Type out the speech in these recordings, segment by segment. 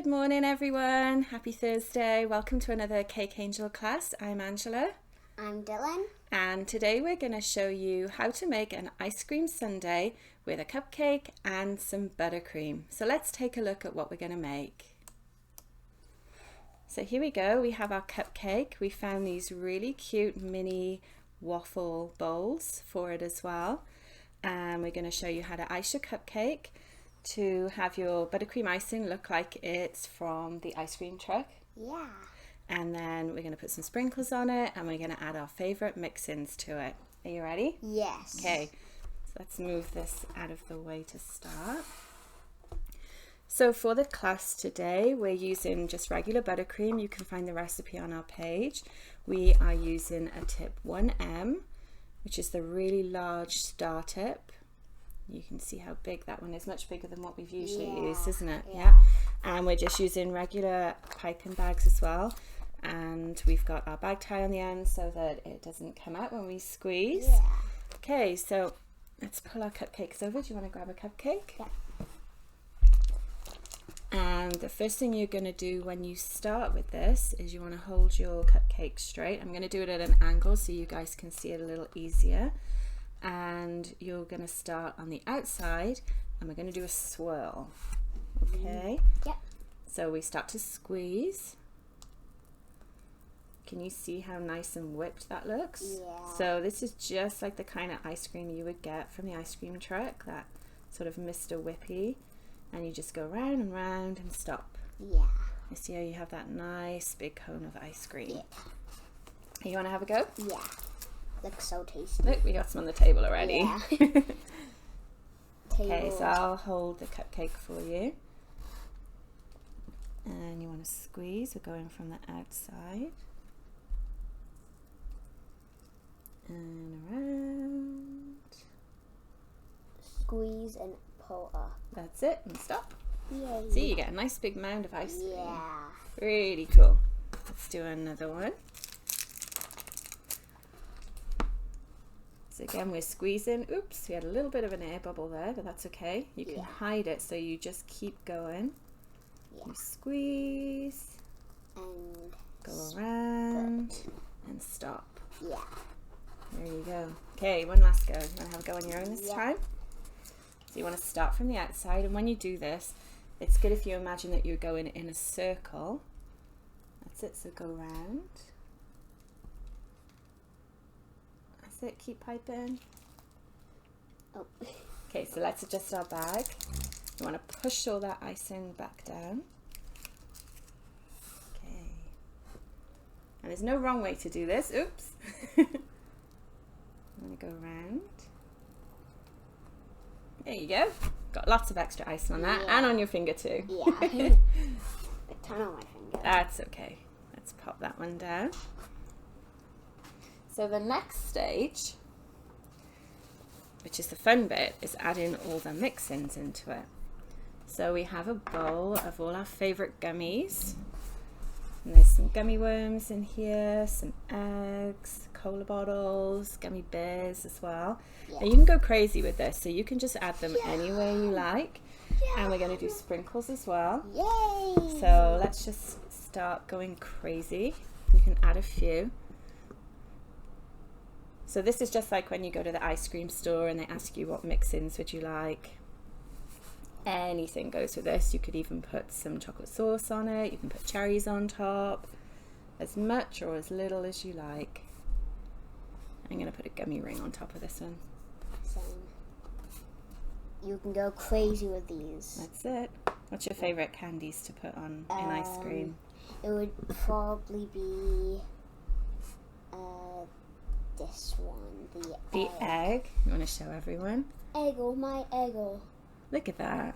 Good morning everyone, happy Thursday, welcome to another Cake Angel class. I'm Angela. I'm Dylan. And today we're going to show you how to make an ice cream sundae with a cupcake and some buttercream. So let's take a look at what we're going to make. So here we go, we have our cupcake. We found these really cute mini waffle bowls for it as well. And we're going to show you how to ice your cupcake to have your buttercream icing look like it's from the ice cream truck. Yeah. And then we're going to put some sprinkles on it and we're going to add our favorite mix-ins to it. Are you ready? Yes. Okay, so let's move this out of the way to start. So for the class today, we're using just regular buttercream. You can find the recipe on our page. We are using a tip 1M, which is the really large star tip. You can see how big that one is, much bigger than what we've usually used, isn't it? Yeah. And we're just using regular piping bags as well. And we've got our bag tie on the end so that it doesn't come out when we squeeze. Yeah. Okay, so let's pull our cupcakes over. Do you want to grab a cupcake? Yeah. And the first thing you're going to do when you start with this is you want to hold your cupcake straight. I'm going to do it at an angle so you guys can see it a little easier. And you're going to start on the outside and we're going to do a swirl. Okay? Yeah. So we start to squeeze. Can you see how nice and whipped that looks? Yeah. So this is just like the kind of ice cream you would get from the ice cream truck, that sort of Mr. Whippy. And you just go round and round and stop. Yeah. You see how you have that nice big cone of ice cream? Yeah. You want to have a go? Yeah. Looks so tasty. Look, we got some on the table already. Yeah. Okay, so I'll hold the cupcake for you. And you want to squeeze. We're going from the outside. And around. Squeeze and pull up. That's it, and stop. Yay. See, you get a nice big mound of ice cream. Yeah. Really cool. Let's do another one. So again, we're squeezing. Oops, we had a little bit of an air bubble there, but that's okay. You can hide it, so you just keep going. Yeah. You squeeze, And go around, and stop. yeah. There you go. Okay, one last go. You want to have a go on your own this Yeah. time? So you want to start from the outside, and when you do this, it's good if you imagine that you're going in a circle. That's it, so go round. That's it, keep piping. Oh. Okay, so let's adjust our bag. You want to push all that icing back down. Okay. And there's no wrong way to do this. Oops. I'm going to go around. There you go. Got lots of extra icing on that, and on your finger too. Yeah. A ton on my finger. That's okay. Let's pop that one down. So the next stage, which is the fun bit, is adding all the mix-ins into it. So we have a bowl of all our favourite gummies. And there's some gummy worms in here, some eggs, cola bottles, gummy bears as well. Yeah. And you can go crazy with this, so you can just add them any way you like. And we're going to do sprinkles as well. Yay! So let's just start going crazy. You can add a few. So this is just like when you go to the ice cream store and they ask you what mix-ins would you like. Anything goes with this. You could even put some chocolate sauce on it. You can put cherries on top. As much or as little as you like. I'm going to put a gummy ring on top of this one. Same. You can go crazy with these. That's it. What's your favourite candies to put on in ice cream? It would probably be this one, The egg. You want to show everyone? Eggo, my Eggo. Look at that.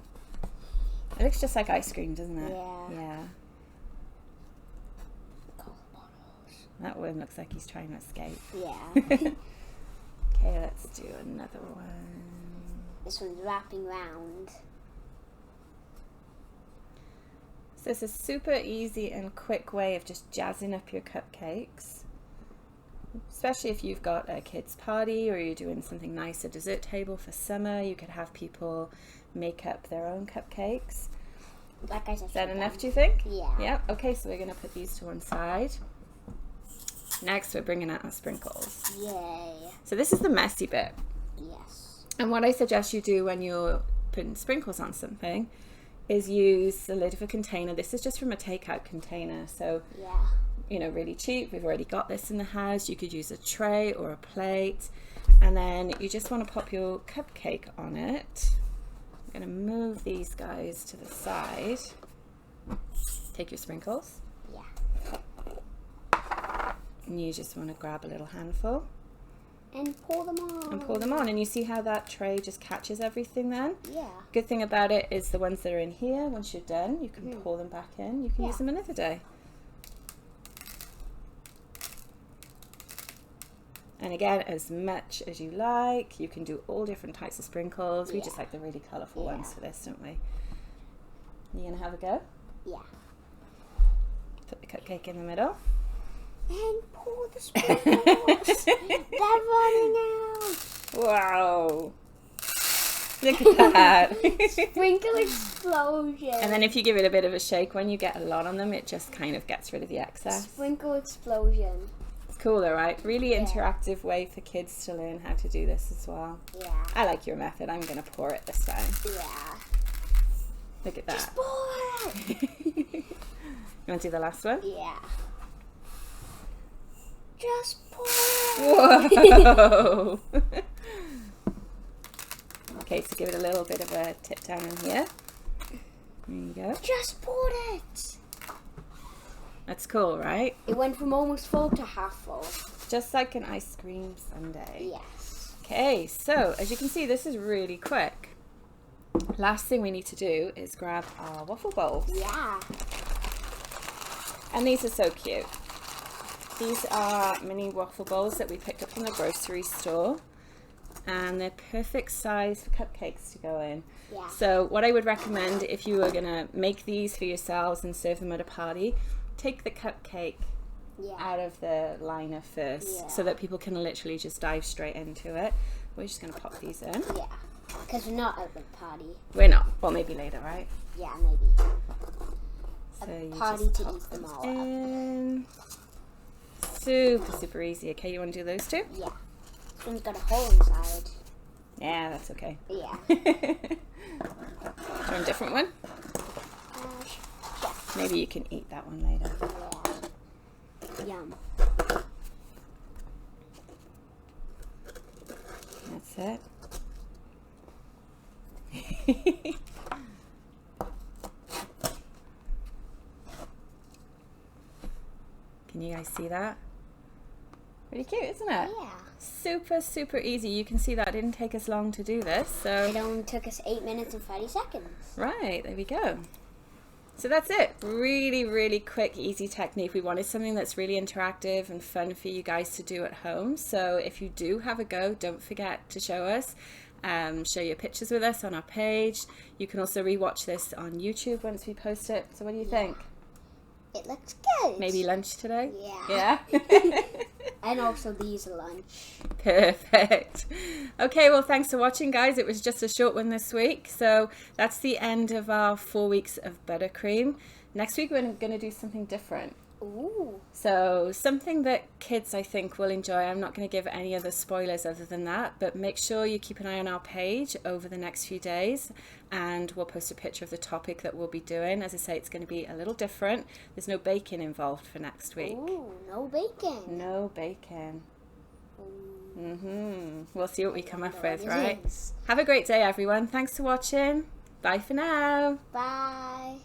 It looks just like ice cream, doesn't it? Yeah. Yeah. Cola bottles. That one looks like he's trying to escape. Yeah. Okay, let's do another one. This one's wrapping round. So it's a super easy and quick way of just jazzing up your cupcakes. Especially if you've got a kid's party or you're doing something nice, a dessert table for summer. You could have people make up their own cupcakes. Like I said. Is that enough, do you think? Yeah. Yeah. Okay, so we're going to put these to one side. Next, we're bringing out our sprinkles. Yay. So this is the messy bit. Yes. And what I suggest you do when you're putting sprinkles on something is use the lid of a container. This is just from a takeout container. So, Yeah. you know, really cheap. We've already got this in the house. You could use a tray or a plate. And then you just want to pop your cupcake on it. I'm going to move these guys to the side. Take your sprinkles. Yeah. And you just want to grab a little handful. And pour them on. And pour them on. And you see how that tray just catches everything then? Yeah. Good thing about it is the ones that are in here, once you're done, you can pour them back in. You can use them another day. And again, as much as you like, you can do all different types of sprinkles. We just like the really colourful ones for this, don't we? You gonna have a go? Yeah. Put the cupcake in the middle. And pour the sprinkles. They're running out. Wow! Look at that! Sprinkle explosion. And then if you give it a bit of a shake, when you get a lot on them, it just kind of gets rid of the excess. Sprinkle explosion. It's cool though, right? Really interactive way for kids to learn how to do this as well. Yeah. I like your method. I'm going to pour it this time. Yeah. Look at that. Just pour it. You want to do the last one? Yeah. Just pour it. Whoa! Okay, so give it a little bit of a tip down in here. There you go. Just poured it. That's cool, right? It went from almost full to half full. Just like an ice cream sundae. Yes. Okay, so as you can see, this is really quick. Last thing we need to do is grab our waffle bowls. Yeah. And these are so cute. These are mini waffle bowls that we picked up from the grocery store. And they're perfect size for cupcakes to go in. Yeah. So what I would recommend if you were going to make these for yourselves and serve them at a party, take the cupcake out of the liner first so that people can literally just dive straight into it. We're just going to pop these in. Yeah. Because we're not at the party. We're not. Well, maybe later, right? Yeah, maybe. So A you party just to pop eat them all in. Super, super easy. Okay, you want to do those two? Yeah. This one's got a hole inside. Yeah, that's okay. Yeah. Try a different one? Yeah. Maybe you can eat that one later. Yeah. Yum. That's it. Can you guys see that? Pretty cute, isn't it? Yeah. Super, super easy. You can see that it didn't take us long to do this. So It only took us 8 minutes and 30 seconds. right, there we go. So that's it. Really, really quick, easy technique. We wanted something that's really interactive and fun for you guys to do at home. So if you do have a go, don't forget to show us. Share your pictures with us on our page. You can also rewatch this on YouTube once we post it. So what do you think? It looks good. Maybe lunch today? Yeah. Yeah? And also these are lunch. Perfect. Okay, well, thanks for watching, guys. It was just a short one this week. So that's the end of our 4 weeks of Buttercream. Next week, we're going to do something different. Ooh. So something that kids, I think, will enjoy. I'm not going to give any other spoilers other than that, but make sure you keep an eye on our page over the next few days, and we'll post a picture of the topic that we'll be doing. As I say, it's going to be a little different. There's no bacon involved for next week. Ooh, no bacon. No bacon. Ooh. We'll see what we come up What with, it right? is. Have a great day, everyone. Thanks for watching. Bye for now. Bye.